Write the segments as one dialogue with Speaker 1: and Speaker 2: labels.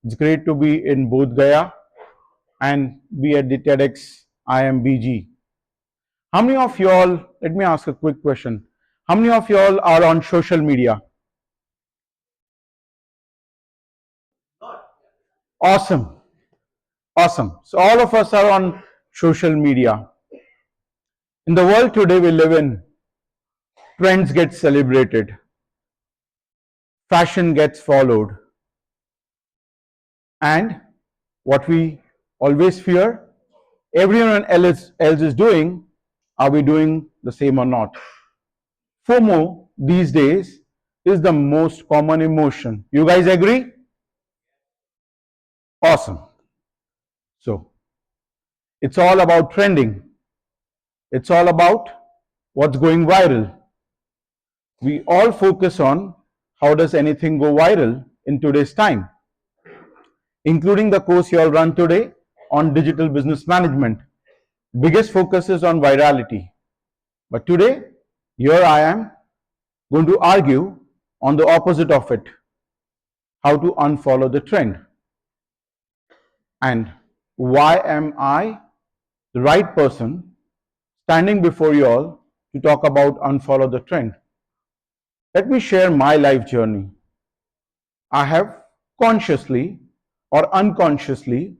Speaker 1: It's great to be in Bodh Gaya and be at the TEDx IIM BG. How many of y'all, let me ask a quick question. How many of y'all are on social media? Awesome. Awesome. So all of us are on social media. In the world today we live in, trends get celebrated, fashion gets followed, and what we always fear, everyone else is doing, are we doing the same or not? FOMO these days is the most common emotion. You guys agree? Awesome. So, it's all about trending. It's all about what's going viral. We all focus on how does anything go viral in today's time, including the course you all run today on digital business management. Biggest focus is on virality. But today, here I am going to argue on the opposite of it, how to unfollow the trend. And why am I the right person standing before you all to talk about unfollow the trend? Let me share my life journey. I have consciously or unconsciously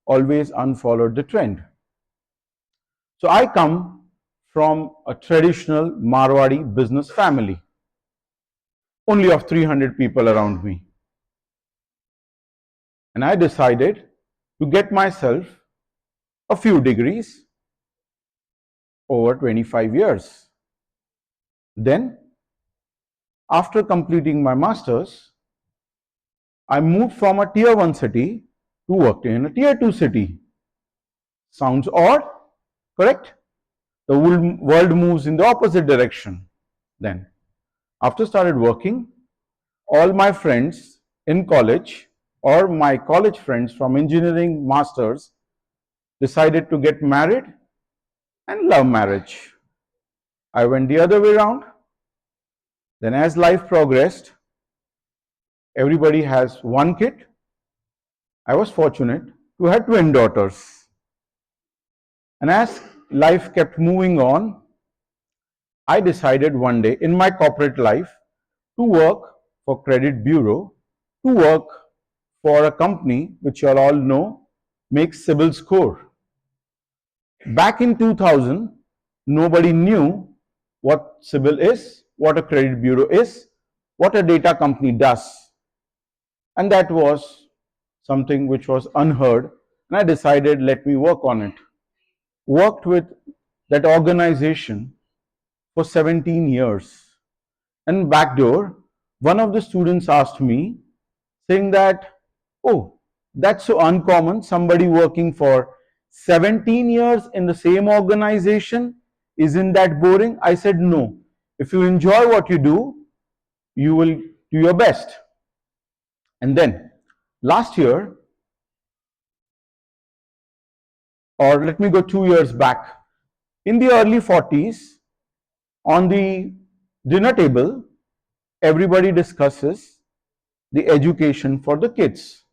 Speaker 1: always unfollowed the trend. So I come from a traditional Marwadi business family, only of 300 people around me. And I decided to get myself a few degrees over 25 years. Then, after completing my master's, I moved from a tier 1 city to work in a tier 2 city. Sounds odd, correct? The world moves in the opposite direction. Then, after started working, all my friends in college or my college friends from engineering masters decided to get married and love marriage. I went the other way around. Then as life progressed, everybody has one kid. I was fortunate to have twin daughters. And as life kept moving on, I decided one day in my corporate life to work for credit bureau, to work for a company which you all know makes CIBIL Score. Back in 2000, nobody knew what CIBIL is, what a credit bureau is, what a data company does. And that was something which was unheard. And I decided, let me work on it. Worked with that organization for 17 years. And backdoor, one of the students asked me, saying that, oh, that's so uncommon, somebody working for 17 years in the same organization, isn't that boring? I said, no. If you enjoy what you do, you will do your best. And then, last year, or let me go 2 years back, in the early 40s, on the dinner table, everybody discusses the education for the kids.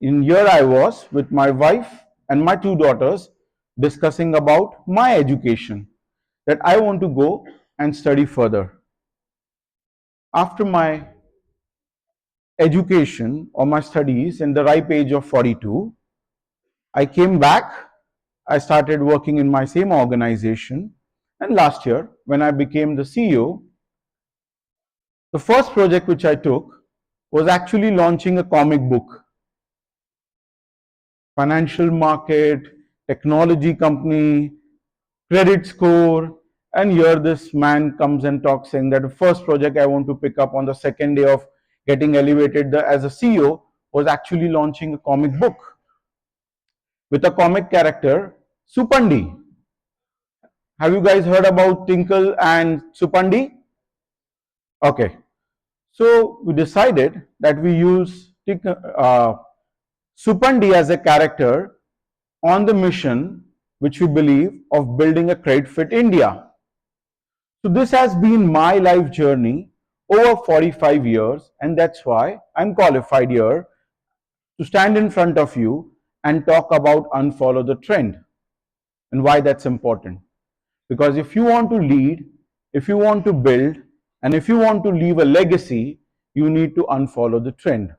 Speaker 1: In here I was with my wife and my two daughters discussing about my education, that I want to go and study further. After my education or my studies in the ripe age of 42, I came back, I started working in my same organization, and last year when I became the CEO, the first project which I took was actually launching a comic book. Financial market, technology company, credit score, and here this man comes and talks saying that the first project I want to pick up on the second day of getting elevated as a CEO was actually launching a comic book with a comic character, Supandi. Have you guys heard about Tinkle and Supandi? Okay. So we decided that we use Supandi as a character on the mission which we believe of building a credit fit India. So this has been my life journey over 45 years, and that's why I'm qualified here to stand in front of you and talk about unfollow the trend. And why that's important? Because if you want to lead, if you want to build, and if you want to leave a legacy, you need to unfollow the trend.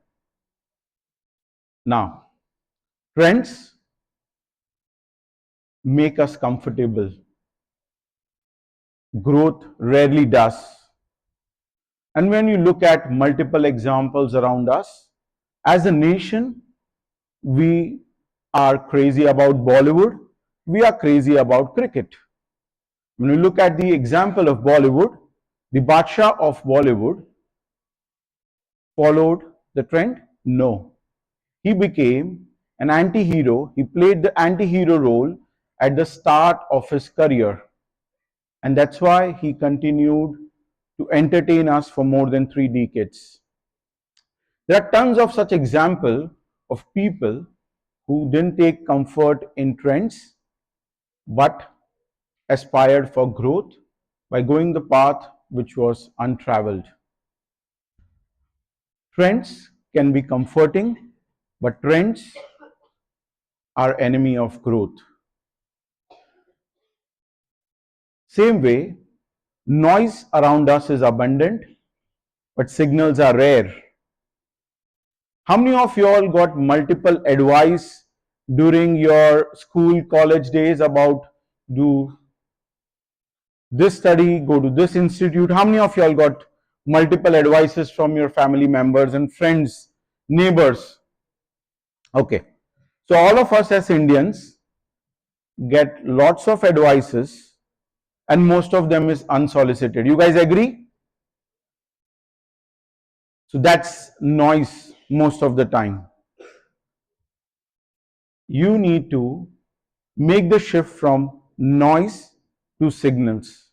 Speaker 1: Now, trends make us comfortable. Growth rarely does. And when you look at multiple examples around us, as a nation, we are crazy about Bollywood, we are crazy about cricket. When you look at the example of Bollywood, the Badshah of Bollywood followed the trend? No. He became an anti-hero. He played the anti-hero role at the start of his career. And that's why he continued to entertain us for more than 3 decades. There are tons of such examples of people who didn't take comfort in trends but aspired for growth by going the path which was untraveled. Trends can be comforting, but trends are enemy of growth. Same way, noise around us is abundant, but signals are rare. How many of you all got multiple advice during your school, college days about do this study, go to this institute? How many of you all got multiple advices from your family members and friends, neighbors? Okay. So all of us as Indians get lots of advices and most of them is unsolicited. You guys agree? So that's noise most of the time. You need to make the shift from noise to signals,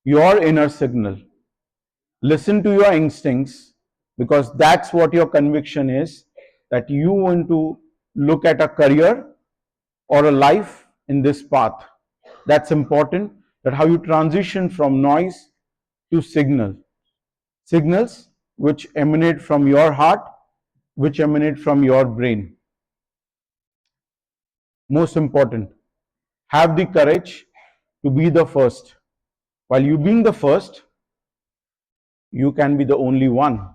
Speaker 1: your inner signal. Listen to your instincts because that's what your conviction is, that you want to look at a career or a life in this path. That's important, that how you transition from noise to signal. Signals which emanate from your heart, which emanate from your brain. Most important, have the courage to be the first. While you being the first, you can be the only one,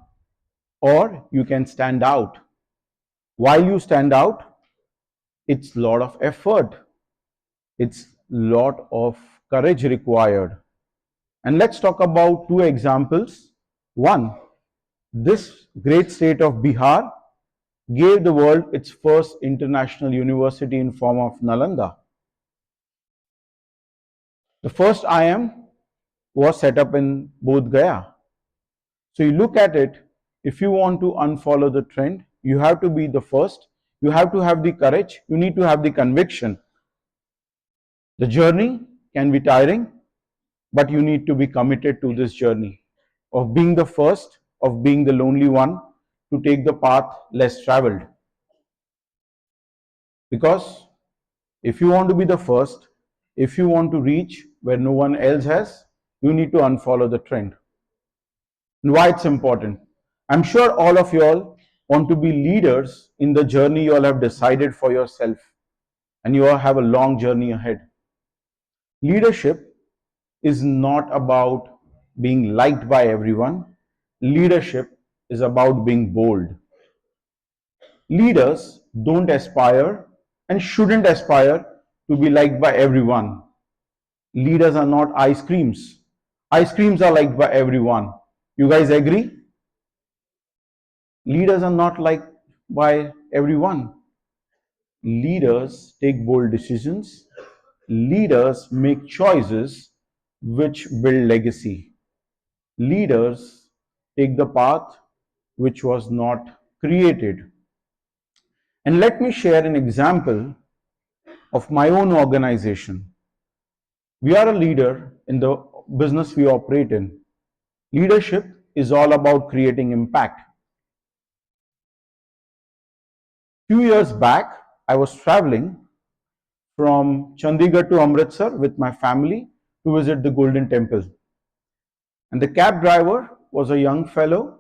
Speaker 1: or you can stand out. While you stand out, it's a lot of effort. It's a lot of courage required. And let's talk about 2 examples. One, this great state of Bihar gave the world its first international university in form of Nalanda. The first IIM was set up in Bodh Gaya. So you look at it, if you want to unfollow the trend, you have to be the first, you have to have the courage, you need to have the conviction. The journey can be tiring, but you need to be committed to this journey of being the first, of being the lonely one, to take the path less traveled. Because if you want to be the first, if you want to reach where no one else has, you need to unfollow the trend. And why it's important? I'm sure all of you all want to be leaders in the journey you all have decided for yourself, and you all have a long journey ahead. Leadership is not about being liked by everyone. Leadership is about being bold. Leaders don't aspire and shouldn't aspire to be liked by everyone. Leaders are not ice creams. Ice creams are liked by everyone. You guys agree? Leaders are not liked by everyone. Leaders take bold decisions. Leaders make choices which build legacy. Leaders take the path which was not created. And let me share an example of my own organization. We are a leader in the business we operate in. Leadership is all about creating impact. Few years back, I was traveling from Chandigarh to Amritsar with my family to visit the Golden Temple. And the cab driver was a young fellow,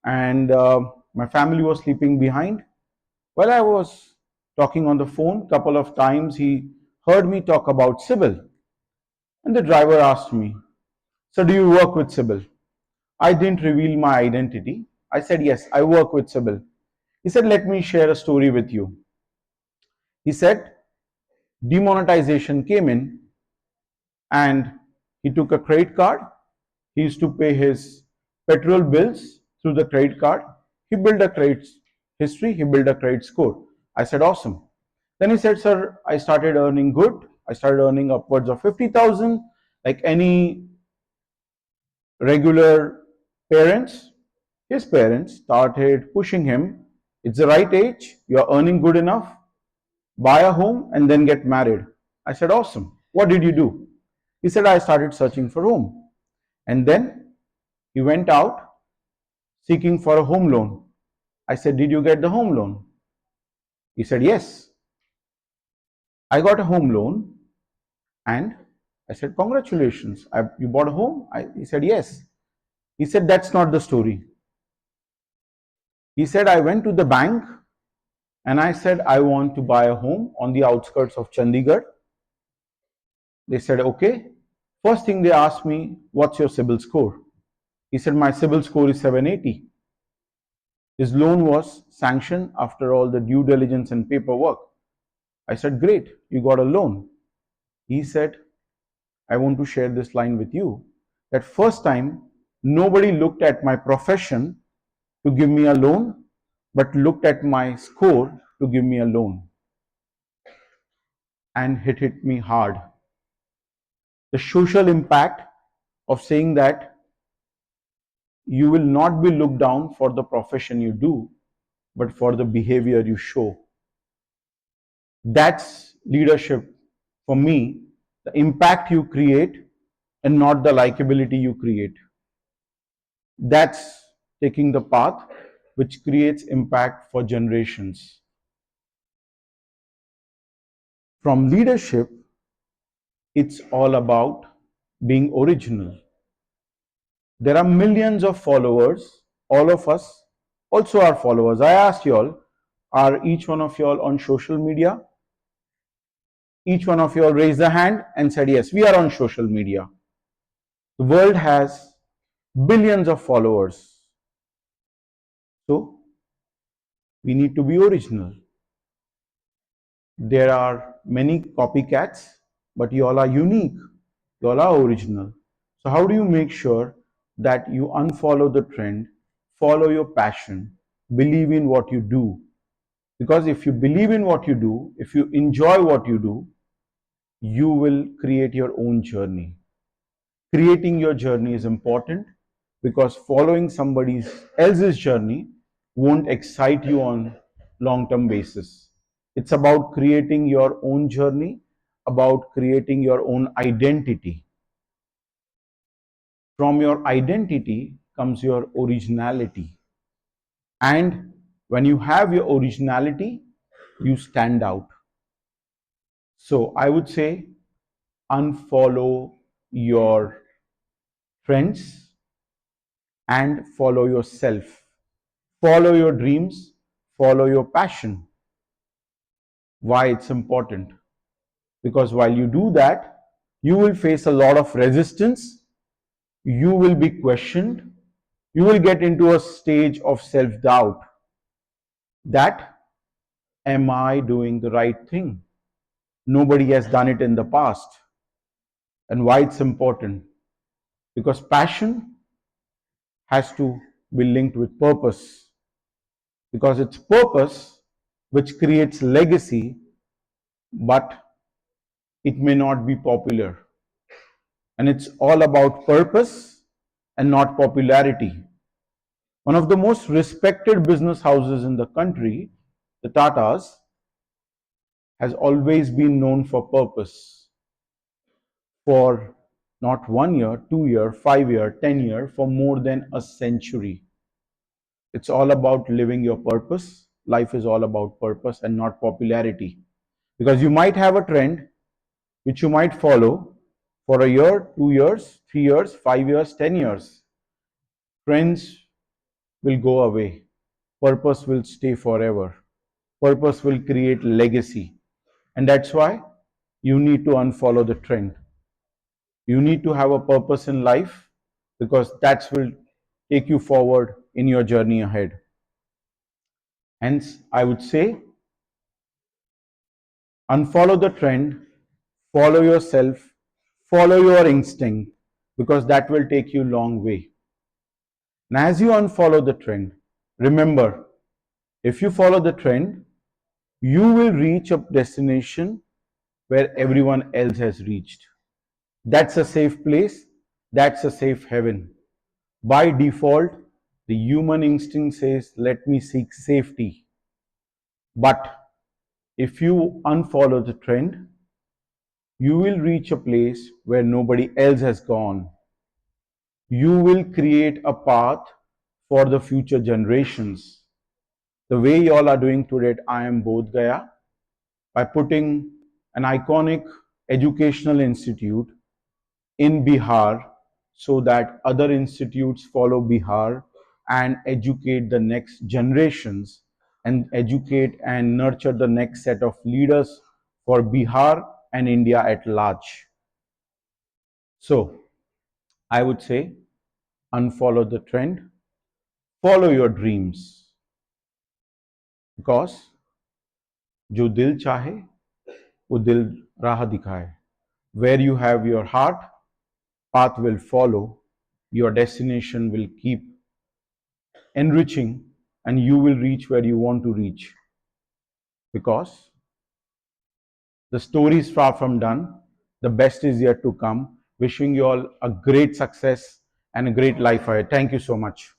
Speaker 1: and my family was sleeping behind. While I was talking on the phone, couple of times he heard me talk about CIBIL, and the driver asked me, "So do you work with CIBIL?" I didn't reveal my identity. I said, "Yes, I work with CIBIL." He said, "Let me share a story with you." He said, demonetization came in and he took a credit card. He used to pay his petrol bills through the credit card. He built a credit history, he built a credit score. I said, "Awesome." Then he said, "Sir, I started earning good. I started earning upwards of 50,000 like any regular parents." His parents started pushing him. "It's the right age. You're earning good enough. Buy a home and then get married." I said, "Awesome. What did you do?" He said, "I started searching for home." And then he went out seeking for a home loan. I said, "Did you get the home loan?" He said, "Yes, I got a home loan." And I said, "Congratulations, you bought a home?" He said, "Yes." He said, "That's not the story." He said, "I went to the bank and I said, I want to buy a home on the outskirts of Chandigarh." They said, "Okay." First thing they asked me, "What's your CIBIL score?" He said, "My CIBIL score is 780. His loan was sanctioned after all the due diligence and paperwork. I said, "Great, you got a loan." He said, "I want to share this line with you. That first time, nobody looked at my profession to give me a loan, but looked at my score to give me a loan." And it hit me hard. The social impact of saying that you will not be looked down for the profession you do, but for the behavior you show. That's leadership for me, the impact you create and not the likability you create. That's taking the path which creates impact for generations. From leadership, it's all about being original. There are millions of followers. All of us also are followers. I asked you all, are each one of you all on social media? Each one of you all raised a hand and said, "Yes, we are on social media." The world has billions of followers. So we need to be original. There are many copycats, but you all are unique. You all are original. So how do you make sure that you unfollow the trend, follow your passion, believe in what you do? Because if you believe in what you do, if you enjoy what you do, you will create your own journey. Creating your journey is important because following somebody else's journey won't excite you on long-term basis. It's about creating your own journey, about creating your own identity. From your identity comes your originality. And when you have your originality, you stand out. So I would say unfollow your friends and follow yourself. Follow your dreams, follow your passion. Why it's important? Because while you do that, you will face a lot of resistance, you will be questioned, you will get into a stage of self-doubt that, am I doing the right thing? Nobody has done it in the past. And why it's important? Because passion has to be linked with purpose. Because it's purpose which creates legacy, but it may not be popular. And it's all about purpose and not popularity. One of the most respected business houses in the country, the Tatas, has always been known for purpose. For not 1 year, 2 year, 5 year, 10 year, for more than a century. It's all about living your purpose. Life is all about purpose and not popularity. Because you might have a trend which you might follow for a year, 2 years, 3 years, 5 years, 10 years. Trends will go away. Purpose will stay forever. Purpose will create legacy. And that's why you need to unfollow the trend. You need to have a purpose in life because that will take you forward in your journey ahead. Hence, I would say unfollow the trend, follow yourself, follow your instinct because that will take you a long way. And as you unfollow the trend, remember, if you follow the trend, you will reach a destination where everyone else has reached. That's a safe place. That's a safe heaven. By default, the human instinct says, let me seek safety. But if you unfollow the trend, you will reach a place where nobody else has gone. You will create a path for the future generations. The way you all are doing today at IIM Bodh Gaya, by putting an iconic educational institute in Bihar so that other institutes follow Bihar and educate the next generations and educate and nurture the next set of leaders for Bihar and India at large. So, I would say unfollow the trend, follow your dreams because जो दिल चाहे वो दिल राह दिखाए. Where you have your heart, path will follow, your destination will keep enriching, and you will reach where you want to reach. Because the story is far from done, the best is yet to come. Wishing you all a great success and a great life ahead. Thank you so much.